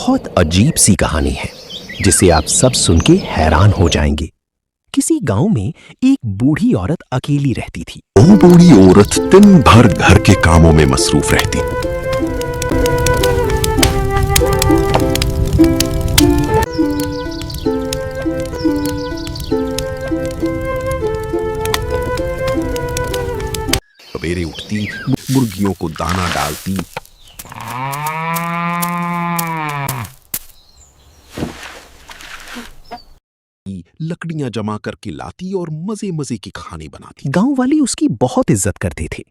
बहुत अजीब सी कहानी है जिसे आप सब सुन के हैरान हो जाएंगे। किसी गांव में एक बूढ़ी औरत अकेली रहती थी। वो बूढ़ी औरत दिन भर घर के कामों में मसरूफ रहती। सवेरे उठती, मुर्गियों को दाना डालती, लकड़ियां जमा करके लाती और मजे मजे की खाने बनाती। गांव वाले उसकी बहुत इज्जत करते थे।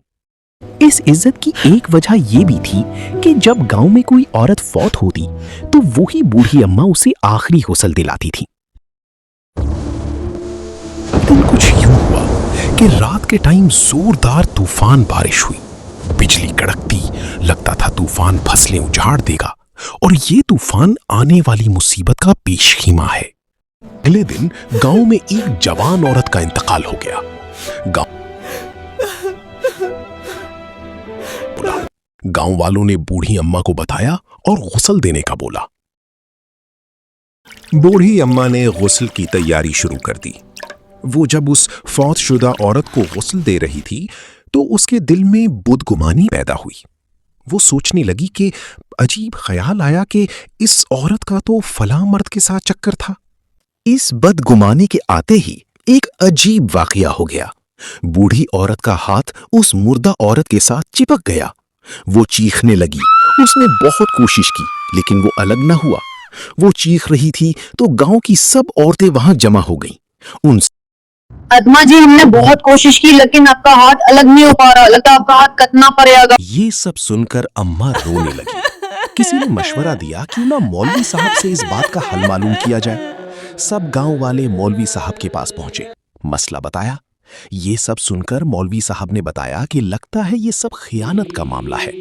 इस इज्जत की एक वजह यह भी थी कि जब गांव में कोई औरत फौत होती तो वही बूढ़ी अम्मा उसे आखिरी हुस्ल दिलाती थी। दिन कुछ यूं हुआ कि रात के टाइम जोरदार तूफान बारिश हुई। बिजली कड़कती, लगता था तूफान फसलें उजाड़ देगा और ये तूफान आने वाली मुसीबत का पेशखीमा है। अगले दिन गांव में एक जवान औरत का इंतकाल हो गया। गांव वालों ने बूढ़ी अम्मा को बताया और गुस्ल देने का बोला। बूढ़ी अम्मा ने गुस्ल की तैयारी शुरू कर दी। वो जब उस फौत शुदा औरत को गुस्ल दे रही थी तो उसके दिल में बदगुमानी पैदा हुई। वो सोचने लगी कि अजीब ख्याल आया कि इस औरत का तो फलां मर्द के साथ चक्कर था। इस बदगुमानी के आते ही एक अजीब वाकया हो गया। बूढ़ी औरत का हाथ उस मुर्दा औरत के साथ चिपक गया। वो चीखने लगी। उसने बहुत कोशिश की लेकिन वो अलग न हुआ। वो चीख रही थी तो गांव की सब औरतें वहां जमा हो गईं। उन अदमा जी, हमने बहुत कोशिश की लेकिन आपका हाथ अलग नहीं हो पा रहा। लगता है आपका हाथ कटना पड़ेगा। ये सब सुनकर अम्मा रोने लगी। किसी ने मशवरा दिया क्यों ना मौलवी साहब से इस बात का हल मालूम किया जाए। सब गांव वाले मौलवी साहब के पास पहुंचे, मसला बताया। ये सब सुनकर मौलवी साहब ने बताया कि लगता है ये सब खियानत का मामला है।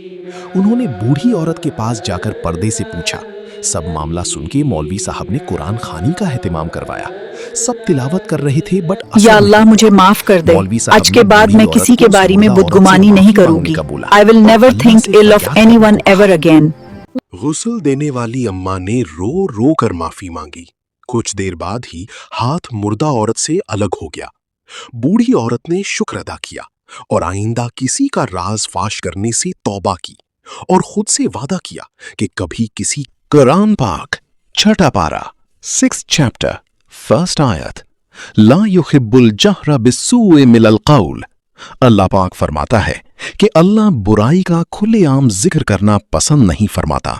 उन्होंने बूढ़ी औरत के पास जाकर पर्दे से पूछा। सब मामला सुन के मौलवी साहब ने कुरान खानी का एहतमाम करवाया। सब तिलावत कर रहे थे बट या अल्लाह मुझे माफ कर दे। आज के बाद मैं किसी के बारे में बदगुमानी नहीं करूंगी। I will never think ill of anyone ever again. गुस्ल देने वाली अम्मा ने रो रो कर माफी मांगी। कुछ देर बाद ही हाथ मुर्दा औरत से अलग हो गया। बूढ़ी औरत ने शुक्र अदा किया और आइंदा किसी का राज फाश करने से तौबा की और खुद से वादा किया कि कभी किसी। कुरान पाक छठा पारा 6th चैप्टर 1st आयत, ला युहिब्बुल जहरा बिस्सूइ मिनल कौल। अल्लाह पाक फरमाता है कि अल्लाह बुराई का खुलेआम जिक्र करना पसंद नहीं फरमाता।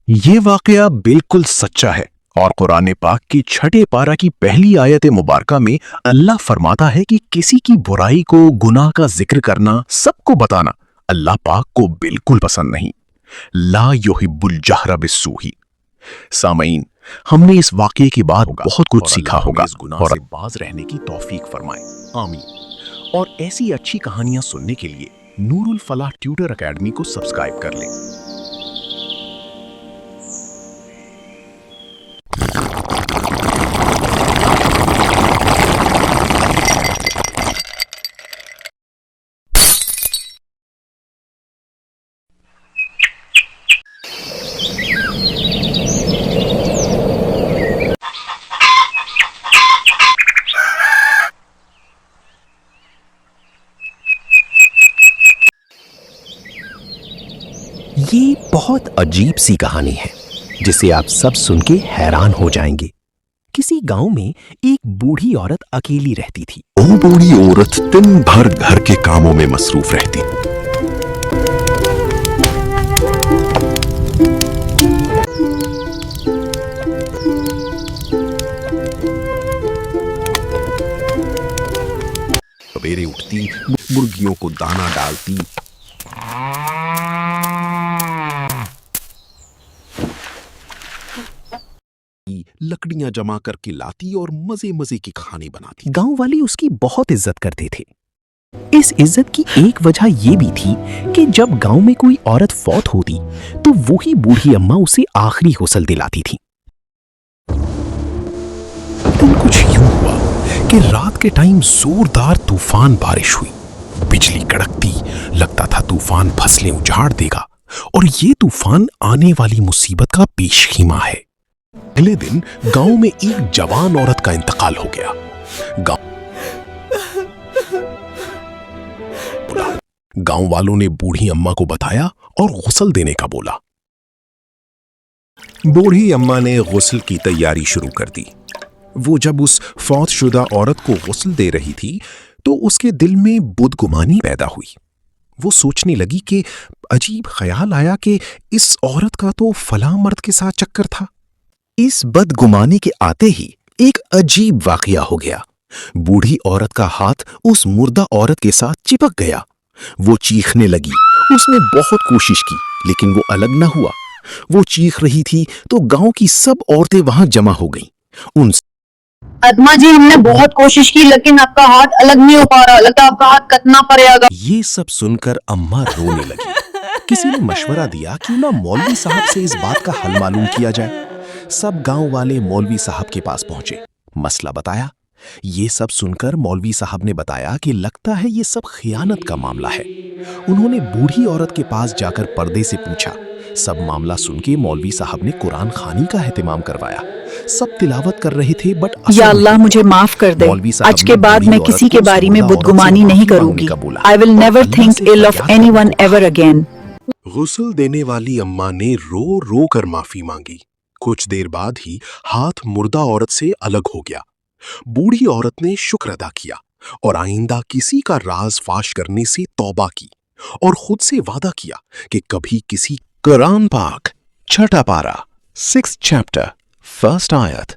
ये वाकया बिल्कुल सच्चा है और कुरान पाक की छठे पारा की पहली आयत मुबारका में अल्लाह फरमाता है कि किसी की बुराई को, गुनाह का जिक्र करना, सबको बताना अल्लाह पाक को बिल्कुल पसंद नहीं। ला युहिब्बुल जहरा बिस्सूइ। सामईन, हमने इस वाकये के बाद बहुत कुछ सीखा होगा इस गुनाह से बाज रहने की तौफीक फरमाए, आमीन। और ऐसी अच्छी कहानियां सुनने के लिए नूरुल फलाह ट्यूटर एकेडमी को सब्सक्राइब कर लें। ये बहुत अजीब सी कहानी है जिसे आप सब सुन के हैरान हो जाएंगे। किसी गांव में एक बूढ़ी औरत अकेली रहती थी। वो बूढ़ी औरत दिन भर घर के कामों में मसरूफ रहती। सवेरे उठती, मुर्गियों को दाना डालती, लकड़ियां जमा करके लाती और मजे मजे की खाने बनाती। गांव वाले उसकी बहुत इज्जत करते थे। इस इज्जत की एक वजह यह भी थी कि जब गांव में कोई औरत फौत होती तो वही बूढ़ी अम्मा उसे आखिरी हुस्ल दिलाती थी। दिन कुछ यूं हुआ कि रात के टाइम जोरदार तूफान बारिश हुई। बिजली कड़कती, लगता था तूफान फसलें उजाड़ देगा और ये तूफान आने वाली मुसीबत का पेशखीमा है। अगले दिन गांव में एक जवान औरत का इंतकाल हो गया। गांव वालों ने बूढ़ी अम्मा को बताया और गुस्ल देने का बोला। बूढ़ी अम्मा ने गुस्ल की तैयारी शुरू कर दी। वो जब उस फौत शुदा औरत को गुस्ल दे रही थी तो उसके दिल में बदगुमानी पैदा हुई। वो सोचने लगी कि अजीब ख्याल आया कि इस औरत का तो फला मर्द के साथ चक्कर था। इस बदगुमानी के आते ही एक अजीब वाकया हो गया। बूढ़ी औरत का हाथ उस मुर्दा औरत के साथ चिपक गया। वो चीखने लगी। उसने बहुत कोशिश की लेकिन वो अलग न हुआ। वो चीख रही थी तो गांव की सब औरतें वहां जमा हो गईं। उन अदमा जी, हमने बहुत कोशिश की लेकिन आपका हाथ अलग नहीं हो पा रहा, लगता है आपका हाथ कटना पड़ेगा। ये सब सुनकर अम्मा रोने लगी। किसी ने मशवरा दिया क्यों ना मौलवी साहब से इस बात का हल मालूम किया जाए। सब गांव वाले मौलवी साहब के पास पहुंचे, मसला बताया। ये सब सुनकर मौलवी साहब ने बताया कि लगता है ये सब खियानत का मामला है। उन्होंने बूढ़ी औरत के पास जाकर पर्दे से पूछा। सब मामला सुन के मौलवी साहब ने कुरान खानी का एहतमाम करवाया। सब तिलावत कर रहे थे बट या अल्लाह मुझे माफ कर दे। आज के बाद मैं किसी के बारे में बदगुमानी नहीं करूंगी। I will never think ill of anyone ever again. गुस्ल देने वाली अम्मा ने रो रो कर माफी मांगी। कुछ देर बाद ही हाथ मुर्दा औरत से अलग हो गया। बूढ़ी औरत ने शुक्र अदा किया और आइंदा किसी का राज फाश करने से तौबा की और खुद से वादा किया कि कभी किसी। कुरान पाक छठा पारा 6th चैप्टर 1st आयत,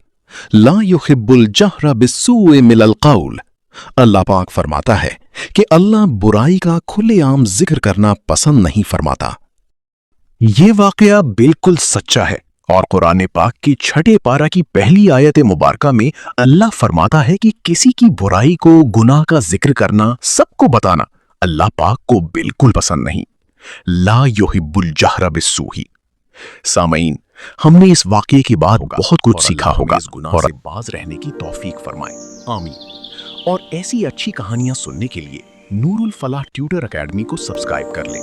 ला युहिब्बुल जहरा बिस्सूइ मिनल कौल। अल्लाह पाक फरमाता है कि अल्लाह बुराई का खुलेआम जिक्र करना पसंद नहीं फरमाता। ये वाकया बिल्कुल सच्चा है और कुरान पाक की छठे पारा की पहली आयत मुबारका में अल्लाह फरमाता है कि किसी की बुराई को, गुनाह का जिक्र करना, सबको बताना अल्लाह पाक को बिल्कुल पसंद नहीं। ला युहिब्बुल जहरा बिस्सूइ। सामईन, हमने इस वाकये के बाद बहुत कुछ सीखा होगा और से बाज रहने की तौफीक फरमाए। आमीन। और ऐसी अच्छी कहानियां सुनने के लिए नूरुल फलाह ट्यूटर एकेडमी को सब्सक्राइब कर लें।